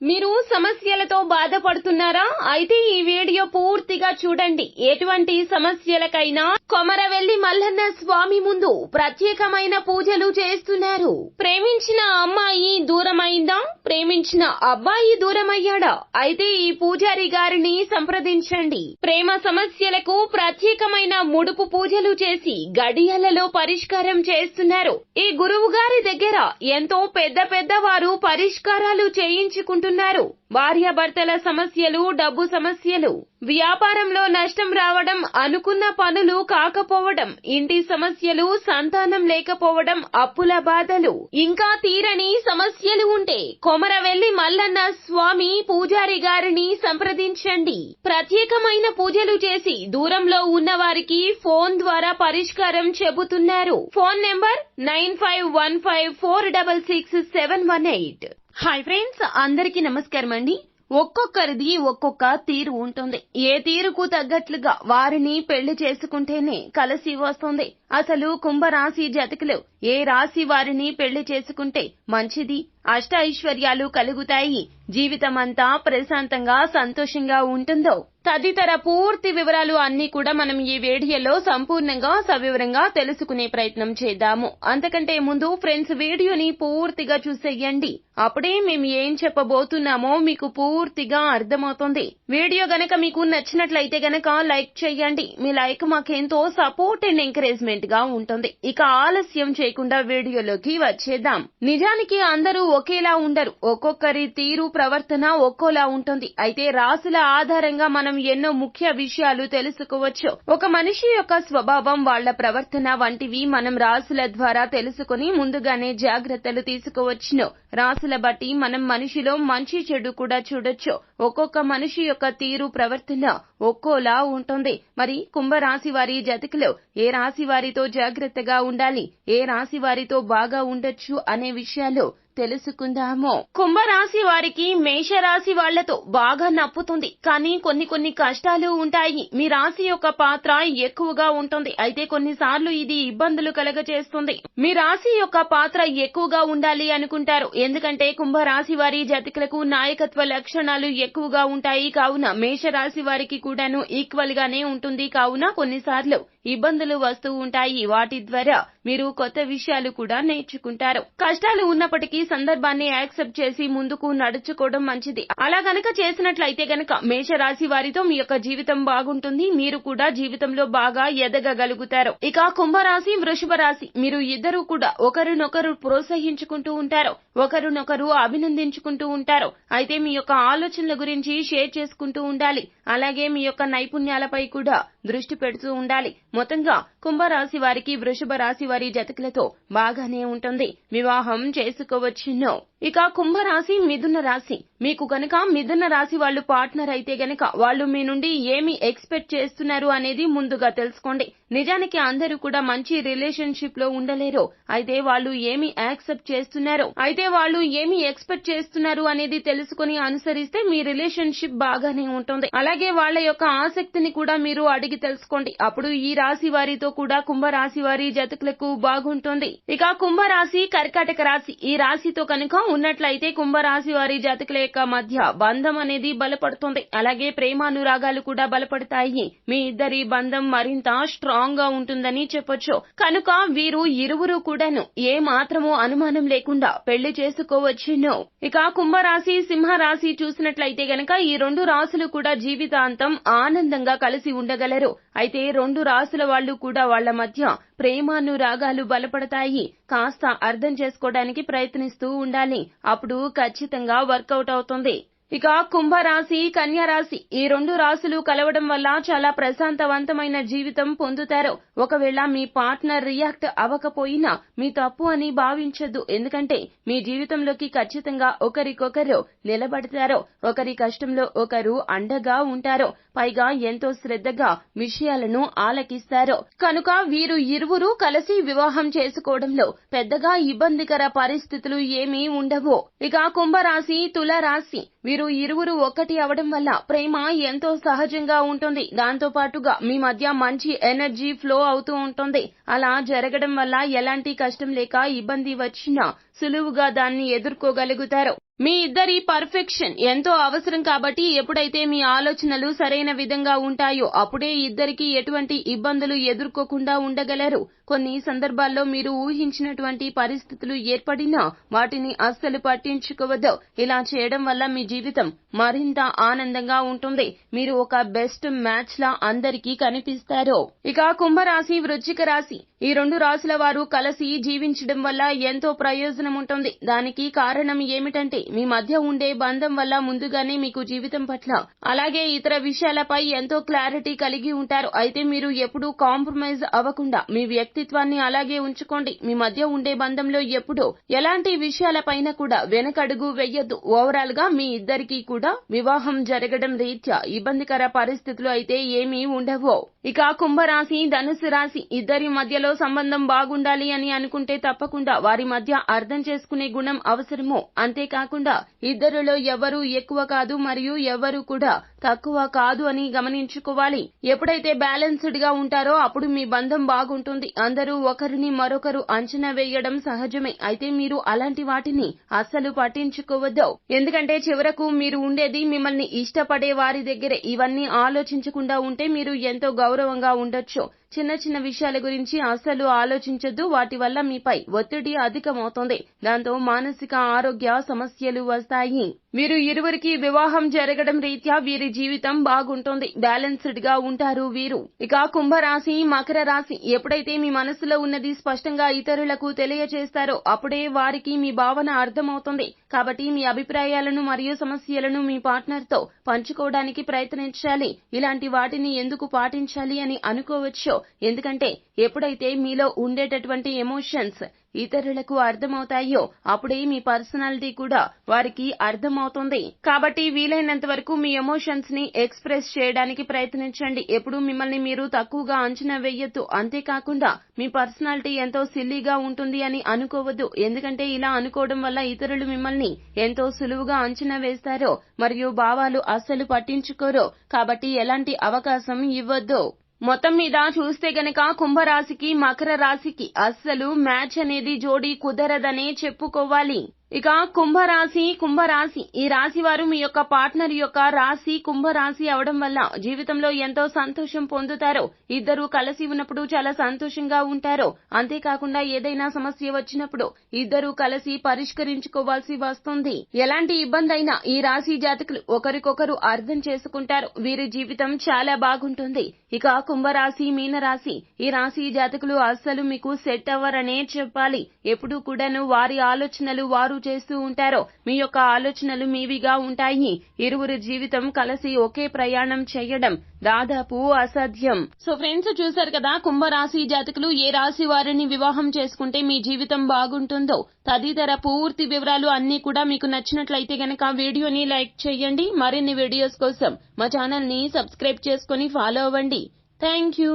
మీరు సమస్యలతో బాధపడుతున్నారా? అయితే ఈ వీడియో పూర్తిగా చూడండి. ఎటువంటి సమస్యలకైనా కొమరవెల్లి మల్లన్న స్వామి ముందు ప్రత్యేకమైన పూజలు చేస్తున్నారు. ప్రేమించిన అమ్మాయి దూరమైందా? ప్రేమించిన అబ్బాయి దూరమయ్యాడా? అయితే ఈ పూజారి గారిని సంప్రదించండి. ప్రేమ సమస్యలకు ప్రత్యేకమైన ముడుపు పూజలు చేసి గడియలలో పరిష్కారం చేస్తున్నారు. ఈ గురువు గారి దగ్గర ఎంతో పెద్ద వారు పరిష్కారాలు చేయించుకుంటున్నారు. భార్యాభర్తల సమస్యలు, డబ్బు సమస్యలు, వ్యాపారంలో నష్టం రావడం, అనుకున్న పనులు కాకపోవడం, ఇంటి సమస్యలు, సంతానం లేకపోవడం, అప్పుల బాధలు, ఇంకా తీరని సమస్యలు ఉంటే కొమరవెల్లి మల్లన్న స్వామి పూజారి గారిని సంప్రదించండి. ప్రత్యేకమైన పూజలు చేసి దూరంలో ఉన్న వారికి ఫోన్ ద్వారా పరిష్కారం చెబుతున్నారు. Phone number 9515466718. హాయ్ ఫ్రెండ్స్, అందరికీ నమస్కారం అండి. ఒక్కొక్కరిది ఒక్కొక్క తీరు ఉంటుంది. ఏ తీరుకు తగ్గట్లుగా వారిని పెళ్లి చేసుకుంటేనే కలిసి వస్తుంది. అసలు కుంభరాశి జాతకులు ఏ రాశి వారిని పెళ్లి చేసుకుంటే మంచిది, అష్ట ఐశ్వర్యాలు కలుగుతాయి, జీవితమంతా ప్రశాంతంగా సంతోషంగా ఉంటుందో తదితర పూర్తి వివరాలు అన్ని కూడా మనం ఈ వీడియోలో సంపూర్ణంగా సవివరంగా తెలుసుకునే ప్రయత్నం చేద్దాము. అంతకంటే ముందు ఫ్రెండ్స్, వీడియోని పూర్తిగా చూసేయండి. అప్పుడే మేము ఏం చెప్పబోతున్నామో మీకు పూర్తిగా అర్థమవుతుంది. వీడియో గనక మీకు నచ్చినట్లయితే గనక లైక్ చేయండి. మీ లైక్ మాకెంతో సపోర్ట్ అండ్ ఎంకరేజ్మెంట్ గా ఉంటుంది. ఇక ఆలస్యం చేయకుండా వీడియోలోకి వచ్చేద్దాం. నిజానికి అందరూ ఒకేలా ఉండరు. ఒక్కొక్కరి తీరు ప్రవర్తన ఒక్కోలా ఉంటుంది. అయితే రాశుల ఆధారంగా మనం ఎన్నో ముఖ్య విషయాలు తెలుసుకోవచ్చు. ఒక మనిషి యొక్క స్వభావం, వాళ్ల ప్రవర్తన వంటివి మనం రాశుల ద్వారా తెలుసుకుని ముందుగానే జాగ్రత్తలు తీసుకోవచ్చును. రాశుల బట్టి మనం మనిషిలో మంచి చెడు కూడా చూడొచ్చు. ఒక్కొక్క మనిషి యొక్క తీరు ప్రవర్తన ఒక్కోలా ఉంటుంది. మరి కుంభరాశి వారి జాతకులు ఏ రాశి వారితో జాగ్రత్తగా ఉండాలి, ఏ రాశి వారితో బాగా ఉండొచ్చు అనే విషయాలు తెలుసుకుందాము. కుంభరాశి వారికి మేషరాశి వాళ్లతో బాగా నప్పుతుంది. కానీ కొన్ని కష్టాలు ఉంటాయి. మీ రాశి యొక్క పాత్ర ఎక్కువగా ఉంటుంది. అయితే కొన్నిసార్లు ఇది ఇబ్బందులు కలగచేస్తుంది. మీ రాశి యొక్క పాత్ర ఎక్కువగా ఉండాలి అనుకుంటారు. ఎందుకంటే కుంభరాశి వారి జాతకులకు నాయకత్వ లక్షణాలు ఎక్కువగా ఉంటాయి. కావున మేషరాశి వారికి కూడాను ఈక్వల్ గానే ఉంటుంది. కావున కొన్నిసార్లు ఇబ్బందులు వస్తూ ఉంటాయి. వాటి ద్వారా మీరు కొత్త విషయాలు కూడా నేర్చుకుంటారు. కష్టాలు ఉన్నప్పటికీ సందర్భాన్ని యాక్సెప్ట్ చేసి ముందుకు నడుచుకోవడం మంచిది. అలా గనక చేసినట్లయితే గనక మేషరాశి వారితో మీ యొక్క జీవితం బాగుంటుంది. మీరు కూడా జీవితంలో బాగా ఎదగగలుగుతారు. ఇక కుంభరాశి, వృషభ రాశి, మీరు ఇద్దరు కూడా ఒకరినొకరు ప్రోత్సహించుకుంటూ ఉంటారు. ఒకరినొకరు అభినందించుకుంటూ ఉంటారు. అయితే మీ యొక్క ఆలోచనల గురించి షేర్ చేసుకుంటూ ఉండాలి. అలాగే మీ యొక్క నైపుణ్యాలపై కూడా దృష్టి పెడుతూ ఉండాలి. మొత్తంగా కుంభరాశి వారికి, వృషభ రాశి వారి జాతకులతో బాగానే ఉంటుంది. వివాహం చేసుకోవచ్చును. ఇక కుంభరాశి, మిథున రాశి, మీకు గనక మిథున రాశి వాళ్ళు పార్ట్నర్ అయితే గనక వాళ్ళు మీ నుండి ఏమి ఎక్స్పెక్ట్ చేస్తున్నారు అనేది ముందుగా తెలుసుకోండి. నిజానికి అందరూ కూడా మంచి రిలేషన్షిప్ లో ఉండలేరు. అయితే వాళ్ళు ఏమి యాక్సెప్ట్ చేస్తున్నారు, అయితే వాళ్ళు ఏమి ఎక్స్పెక్ట్ చేస్తున్నారు అనేది తెలుసుకుని అనుసరిస్తే మీ రిలేషన్షిప్ బాగానే ఉంటుంది. అలాగే వాళ్ళ యొక్క ఆసక్తిని కూడా మీరు అడిగి తెలుసుకోండి. అప్పుడు ఈ రాశి వారితో కూడా కుంభరాశి వారి జాతకులకు బాగుంటుంది. ఇక కుంభరాశి, కర్కాటక రాశి, ఈ రాశితో కనుక ఉన్నట్లయితే కుంభరాశి వారి జాతకుల యొక్క మధ్య బంధం అనేది బలపడుతుంది. అలాగే ప్రేమానురాగాలు కూడా బలపడతాయి. మీ ఇద్దరి బంధం మరింత స్ట్రాంగ్ గా ఉంటుందని చెప్పొచ్చు. కనుక వీరు ఇరువురు కూడాను ఏ మాత్రమూ అనుమానం లేకుండా పెళ్లి చేసుకోవచ్చును. ఇక కుంభరాశి, సింహరాశి చూసినట్లయితే గనక ఈ రెండు రాశులు కూడా జీవితాంతం ఆనందంగా కలిసి ఉండగలరు. అయితే రెండు రాశుల వాళ్ళు కూడా వాళ్ల మధ్య ప్రేమానురాగాలు బలపడతాయి. కాస్త అర్థం చేసుకోవడానికి ప్రయత్నిస్తూ ఉండాలి. అప్పుడు ఖచ్చితంగా వర్కౌట్ అవుతుంది. ఇక కుంభరాశి, కన్యారాశి, ఈ రెండు రాశులు కలవడం వల్ల చాలా ప్రశాంతవంతమైన జీవితం పొందుతారు. ఒకవేళ మీ పార్ట్నర్ రియాక్ట్ అవ్వకపోయినా మీ తప్పు అని భావించొద్దు. ఎందుకంటే మీ జీవితంలోకి ఖచ్చితంగా ఒకరికొకరు నిలబడతారు. ఒకరి కష్టంలో ఒకరు అండగా ఉంటారు. పైగా ఎంతో శ్రద్ధగా విషయాలను ఆలకిస్తారు. కనుక వీరు ఇరువురు కలిసి వివాహం చేసుకోవడంలో పెద్దగా ఇబ్బందికర పరిస్థితులు ఏమీ ఉండవు. ఇక కుంభరాశి, తుల రాశి, వీరు ఇరువురు ఒక్కటి అవడం వల్ల ప్రేమ ఎంతో సహజంగా ఉంటుంది. దాంతో పాటుగా మీ మధ్య మంచి ఎనర్జీ ఫ్లో అవుతూ ఉంటుంది. అలా జరగడం వల్ల ఎలాంటి కష్టం లేక ఇబ్బంది వచ్చినా సులువుగా దాన్ని ఎదుర్కోగలుగుతారు. మీ ఇద్దరి పర్ఫెక్షన్ ఎంతో అవసరం కాబట్టి ఎప్పుడైతే మీ ఆలోచనలు సరైన విధంగా ఉంటాయో అప్పుడే ఇద్దరికి ఎటువంటి ఇబ్బందులు ఎదుర్కోకుండా ఉండగలరు. కొన్ని సందర్భాల్లో మీరు ఊహించినటువంటి పరిస్థితులు ఏర్పడినా వాటిని అస్సలు పట్టించుకోవద్దు. ఇలా చేయడం వల్ల మీ జీవితం మరింత ఆనందంగా ఉంటుంది. మీరు ఒక బెస్ట్ మ్యాచ్ లా అందరికీ కనిపిస్తారు. ఇక కుంభరాశి, వృశ్చిక రాశి ఈ రెండు రాశుల వారు కలిసి జీవించడం వల్ల ఎంతో ప్రయోజనం ఉంటుంది. దానికి కారణం ఏమిటంటే మీ మధ్య ఉండే బంధం వల్ల ముందుగానే మీకు జీవితం పట్ల అలాగే ఇతర విషయాలపై ఎంతో క్లారిటీ కలిగి ఉంటారు. అయితే మీరు ఎప్పుడూ కాంప్రమైజ్ అవ్వకుండా మీ వ్యక్తిత్వాన్ని అలాగే ఉంచుకోండి. మీ మధ్య ఉండే బంధంలో ఎప్పుడూ ఎలాంటి విషయాలపైన కూడా వెనకడుగు వెయ్యొద్దు. ఓవరాల్ గా మీ ఇద్దరికీ కూడా వివాహం జరగడం రీత్యా ఇబ్బందికర పరిస్థితులు అయితే ఏమీ ఉండవు. ఇక కుంభరాశి, ధనుసు రాశి ఇద్దరి మధ్యలో సంబంధం బాగుండాలి అని అనుకుంటే తప్పకుండా వారి మధ్య అర్థం చేసుకునే గుణం అవసరము. అంతేకాకుండా ఇద్దరిలో ఎవరు ఎక్కువ కాదు మరియు ఎవరు కూడా తక్కువ కాదు అని గమనించుకోవాలి. ఎప్పుడైతే బ్యాలెన్స్డ్ గా ఉంటారో అప్పుడు మీ బంధం బాగుంటుంది. అందరూ ఒకరిని మరొకరు అంచనా వేయడం సహజమే. అయితే మీరు అలాంటి వాటిని అస్సలు పట్టించుకోవద్దు. ఎందుకంటే చివరకు మీరు ఉండేది మిమ్మల్ని ఇష్టపడే వారి దగ్గరే. ఇవన్నీ ఆలోచించకుండా ఉంటే మీరు ఎంతో గౌరవంగా ఉండొచ్చు. చిన్న చిన్న విషయాల గురించి అస్సలు ఆలోచించొద్దు. వాటి వల్ల మీపై ఒత్తిడి అధికమవుతుంది. దాంతో మానసిక ఆరోగ్య సమస్యలు వస్తాయి. వీరు ఇరువురికి వివాహం జరగడం రీత్యా వీరి జీవితం బాగుంటుంది. బ్యాలెన్స్డ్ గా ఉంటారు వీరు. ఇక కుంభరాశి, మకర రాశి ఎప్పుడైతే మీ మనసులో ఉన్నది స్పష్టంగా ఇతరులకు తెలియజేస్తారో అప్పుడే వారికి మీ భావన అర్థమవుతుంది. కాబట్టి మీ అభిప్రాయాలను మరియు సమస్యలను మీ పార్ట్నర్ తో పంచుకోవడానికి ప్రయత్నించాలి. ఇలాంటి వాటిని ఎందుకు పాటించాలి అని అనుకోవచ్చు. ఎందుకంటే ఎప్పుడైతే మీలో ఉండేటటువంటి ఎమోషన్స్ ఇతరులకు అర్థమవుతాయో అప్పుడే మీ పర్సనాలిటీ కూడా వారికి అర్థమవుతుంది. కాబట్టి వీలైనంత వరకు మీ ఎమోషన్స్ ని ఎక్స్ప్రెస్ చేయడానికి ప్రయత్నించండి. ఎప్పుడు మిమ్మల్ని మీరు తక్కువగా అంచనా వేయొద్దు. అంతేకాకుండా మీ పర్సనాలిటీ ఎంతో సిల్లీగా ఉంటుంది అని అనుకోవద్దు. ఎందుకంటే ఇలా అనుకోవడం వల్ల ఇతరులు మిమ్మల్ని ఎంతో సులువుగా అంచనా వేస్తారో మరియు భావాలు అస్సలు పట్టించుకోరో. కాబట్టి ఎలాంటి అవకాశం ఇవ్వద్దు. మొత్తం మీద చూస్తే గనక కుంభరాశికి, మకర రాశికి అస్సలు మ్యాచ్ అనేది జోడీ కుదరదనే చెప్పుకోవాలి. ఇక కుంభరాశి ఈ రాశి వారు మీ యొక్క పార్ట్నర్ యొక్క రాశి కుంభరాశి అవడం వల్ల జీవితంలో ఎంతో సంతోషం పొందుతారు. ఇద్దరు కలిసి ఉన్నప్పుడు చాలా సంతోషంగా ఉంటారు. అంతేకాకుండా ఏదైనా సమస్య వచ్చినప్పుడు ఇద్దరు కలిసి పరిష్కరించుకోవాల్సి వస్తుంది. ఎలాంటి ఇబ్బంది అయినా ఈ రాశి జాతకులు ఒకరికొకరు అర్థం చేసుకుంటారు. వీరి జీవితం చాలా బాగుంటుంది. ఇక కుంభరాశి, మీనరాశి ఈ రాశి జాతకులు అస్సలు మీకు సెట్ అవ్వరనే చెప్పాలి. ఎప్పుడూ కూడాను వారి ఆలోచనలు వారు చేస్తూ ఉంటారో మీ యొక్క ఆలోచనలు మీవిగా ఉంటాయి. ఇరువురి జీవితం కలిసి ఒకే ప్రయాణం చేయడం దాదాపు అసాధ్యం. సో ఫ్రెండ్స్, చూశారు కదా కుంభరాశి జాతకులు ఏ రాశి వారిని వివాహం చేసుకుంటే మీ జీవితం బాగుంటుందో. తదితర పూర్తి వివరాలు అన్ని కూడా మీకు నచ్చినట్లయితే గనక వీడియోని లైక్ చేయండి. మరిన్ని వీడియోస్ కోసం మా ఛానల్ ని సబ్స్క్రైబ్ చేసుకుని ఫాలో అవ్వండి. Thank you.